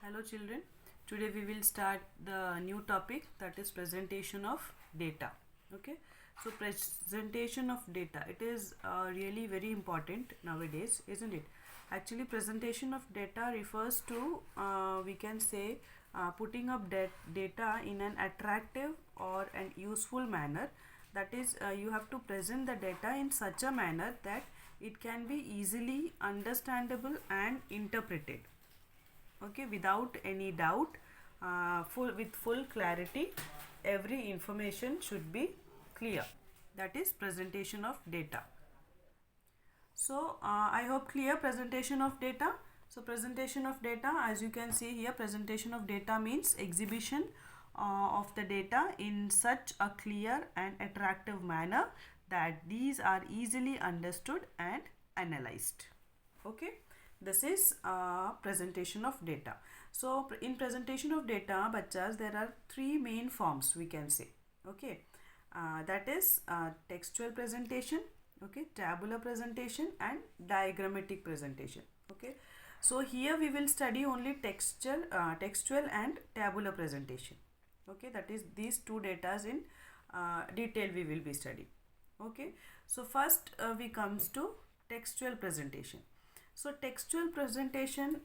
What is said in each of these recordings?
Hello children, today we will start the new topic, that is presentation of data. Okay, so presentation of data, it is really very important nowadays, isn't it? Actually, presentation of data refers to we can say putting up data in an attractive or an useful manner. That is, you have to present the data in such a manner that it can be easily understandable and interpreted, okay, without any doubt, with full clarity. Every information should be clear. That is presentation of data. So I hope clear presentation of data. So presentation of data, as you can see here, presentation of data means exhibition of the data in such a clear and attractive manner that these are easily understood and analyzed. Okay, this is presentation of data. So in presentation of data, bachas, there are three main forms we can say. Okay, that is textual presentation, okay, tabular presentation and diagrammatic presentation. Okay, so here we will study only textual and tabular presentation. Okay, that is these two datas in detail we will be studying. Okay, so first we comes to textual presentation. So textual presentation,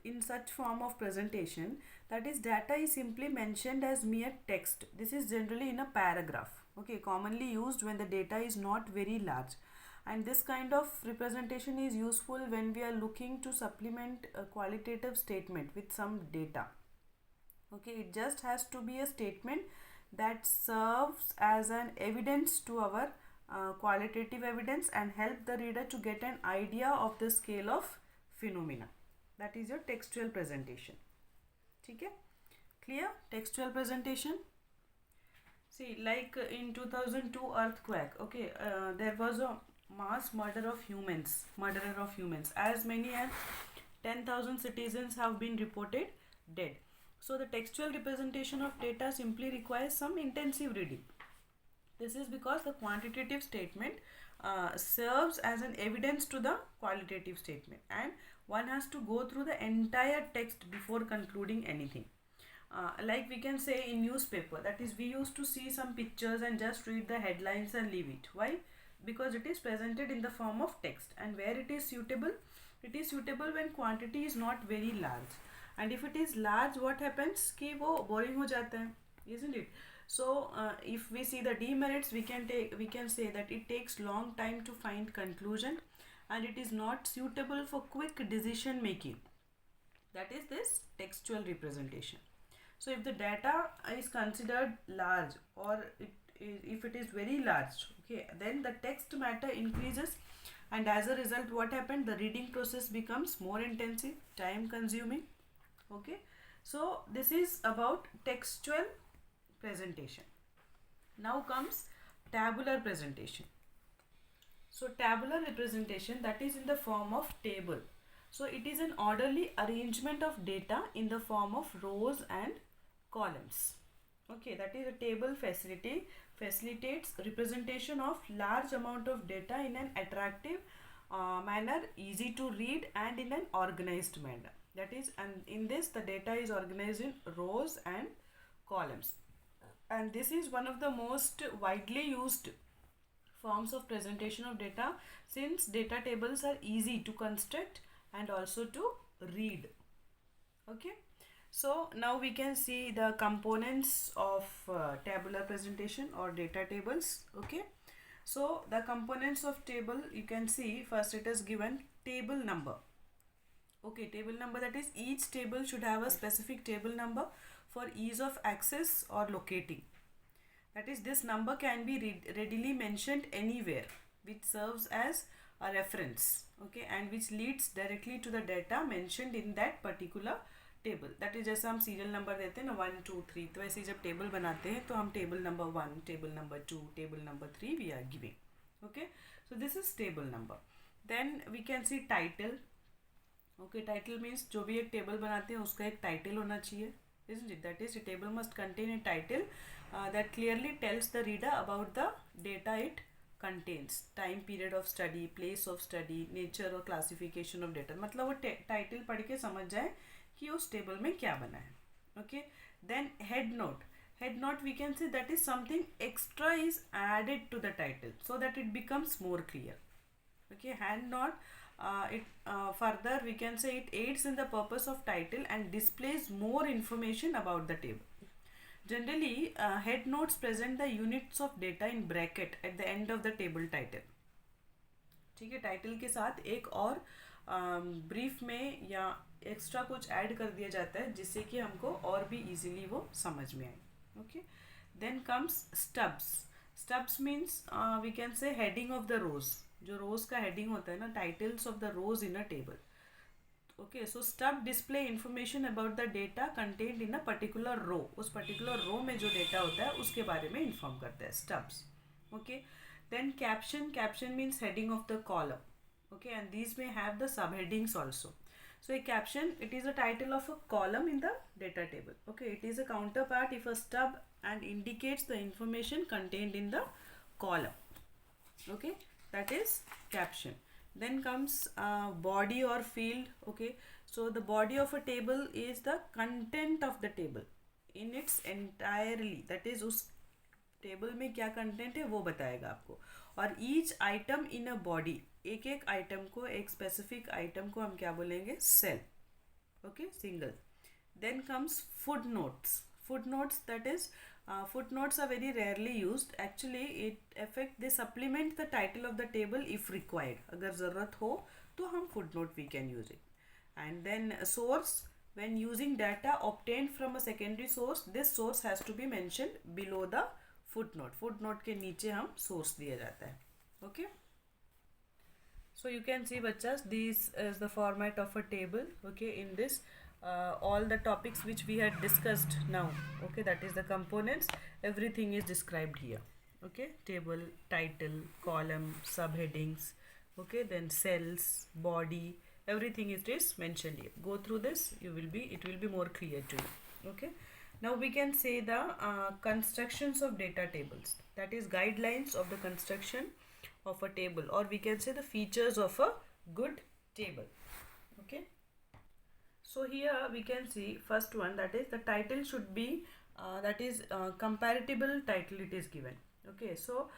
in such form of presentation, that is data is simply mentioned as mere text. This is generally in a paragraph, okay, commonly used when the data is not very large, and this kind of representation is useful when we are looking to supplement a qualitative statement with some data. Okay, it just has to be a statement that serves as an evidence to our qualitative evidence and help the reader to get an idea of the scale of phenomena. That is your textual presentation. Okay, clear? Textual presentation. See, like in 2002 earthquake, okay, there was a mass murderer of humans. As many as 10,000 citizens have been reported dead. So the textual representation of data simply requires some intensive reading. This is because the quantitative statement serves as an evidence to the qualitative statement, and one has to go through the entire text before concluding anything. Like we can say in newspaper, that is, we used to see some pictures and just read the headlines and leave it. Why? Because it is presented in the form of text, and where it is suitable when quantity is not very large. And if it is large, what happens कि वो boring हो जाता है, isn't it? So if we see the demerits, we can say that it takes long time to find conclusion, and it is not suitable for quick decision making. That is this textual representation. So if the data is considered large, or if it is very large, okay, then the text matter increases, and as a result, what happened? The reading process becomes more intensive, time consuming. Okay, so this is about textual presentation. Now comes tabular presentation. So tabular representation, that is in the form of table. So it is an orderly arrangement of data in the form of rows and columns. Okay, that is a table facilitates representation of large amount of data in an attractive manner, easy to read, and in an organized manner. That is, and in this the data is organized in rows and columns, and this is one of the most widely used forms of presentation of data, since data tables are easy to construct and also to read. Okay, so now we can see the components of tabular presentation or data tables. Okay, so the components of table, you can see first it is given table number. Okay, table number, that is each table should have a specific table number for ease of access or locating. That is, this number can be readily mentioned anywhere, which serves as a reference, okay, and which leads directly to the data mentioned in that particular table. That is जैसा हम serial number देते हैं ना 1 2 3, तो ऐसे जब table बनाते हैं तो हम table number 1, table number 2, table number 3 we are giving. Okay, so this is table number. Then we can see title. Okay, title means जो भी एक टेबल बनाते हैं उसका एक टाइटल होना चाहिए, isn't it? That is, a table must contain a title that clearly tells the reader about the data it contains, time period of study, place of study, nature और classification of data. मतलब वो title पढ़ के समझ जाए कि उस table में क्या बना है. Okay, then head note. Head note, we can say that is something extra is added to the title so that it becomes more clear. Okay, hand note, it further we can say it aids in the purpose of title and displays more information about the table. Generally, head notes present the units of data in bracket at the end of the table title. ठीक है, title के साथ एक और brief में या extra कुछ add कर दिया जाता है जिससे कि हमको और भी इजीली वो समझ में आए. Okay, then comes stubs. Stubs means we can say heading of the rows. जो रोज का हेडिंग होता है ना, titles of the rows in a table. Okay, so stub display information about the data content in a particular row. उस particular रो में जो data होता है उसके बारे में इन्फॉर्म करता है stubs. Okay, then caption means heading of the column. Okay, and these may have the subheadings also. So a caption, it is a title of a column in the data table. Okay, it is a counterpart if a stub and indicates the information contained in the column. Okay, that is caption. Then comes body or field. Okay, so the body of a table is the content of the table in its entirely, that is उस table में क्या content है वो बताएगा आपको. और each item in a body, एक एक आइटम को, एक स्पेसिफिक आइटम को हम क्या बोलेंगे, cell. Okay, single. Then comes foot notes. Foot notes, that is foot notes are very rarely used. Actually it affect, they supplement the title of the table if required. अगर ज़रूरत हो तो हम foot note we can use it. And then source. when using data obtained from a secondary source, this source has to be mentioned below the footnote. footnote के नीचे हम source दिया जाता है. Okay, so you can see बच्चा, this is the format of a table. Okay, in this all the topics which we had discussed now, okay, that is the components, everything is described here. Okay, table, title, column, subheadings, okay, then cells, body, everything is mentioned here. Go through this, it will be more clear to you. Okay, now we can say the constructions of data tables, that is guidelines of the construction of a table, or we can say the features of a good table. Okay, so here we can see first one, that is the title should be comparable title it is given. Okay, so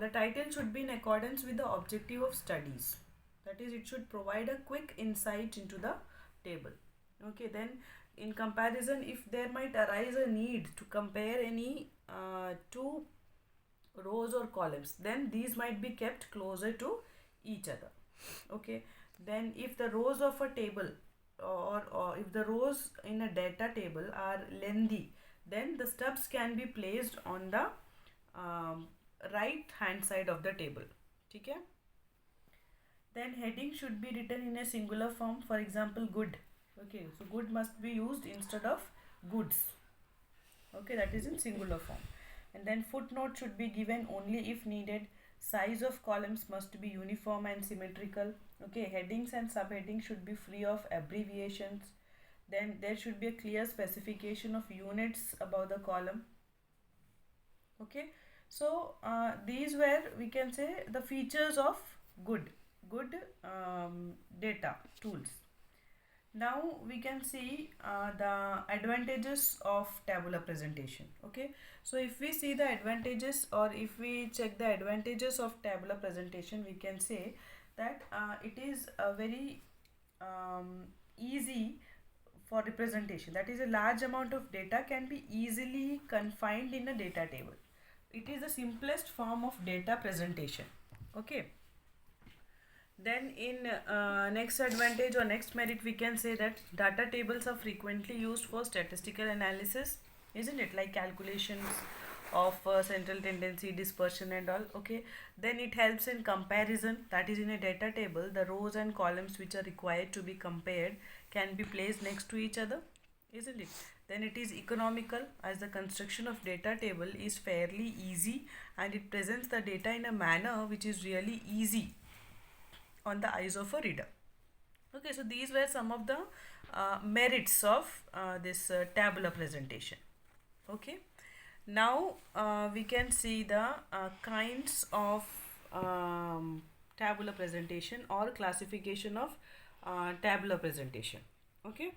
the title should be in accordance with the objective of studies, that is it should provide a quick insight into the table. Okay, then in comparison, if there might arise a need to compare any two rows or columns, then these might be kept closer to each other. Okay, then if the rows of a table or if the rows in a data table are lengthy, then the stubs can be placed on the right hand side of the table. ठीक है. Then heading should be written in a singular form, for example good. Okay, so good must be used instead of goods. Okay, that is in singular form. And then footnote should be given only if needed. Size of columns must be uniform and symmetrical. Okay, headings and subheadings should be free of abbreviations. Then there should be a clear specification of units above the column. Okay, so these were, we can say, the features of good data tools. Now we can see the advantages of tabular presentation. Okay, so if we see the advantages, or if we check the advantages of tabular presentation, we can say that it is a very easy for representation. That is, a large amount of data can be easily confined in a data table. It is the simplest form of data presentation. Okay, then in next advantage or next merit, we can say that data tables are frequently used for statistical analysis, isn't it, like calculations of central tendency, dispersion and all. Okay, then it helps in comparison, that is, in a data table the rows and columns which are required to be compared can be placed next to each other, isn't it. Then it is economical, as the construction of data table is fairly easy and it presents the data in a manner which is really easy on the eyes of a reader. Okay, so these were some of the merits of this tabular presentation. Okay, now we can see the kinds of tabular presentation or classification of tabular presentation. Okay.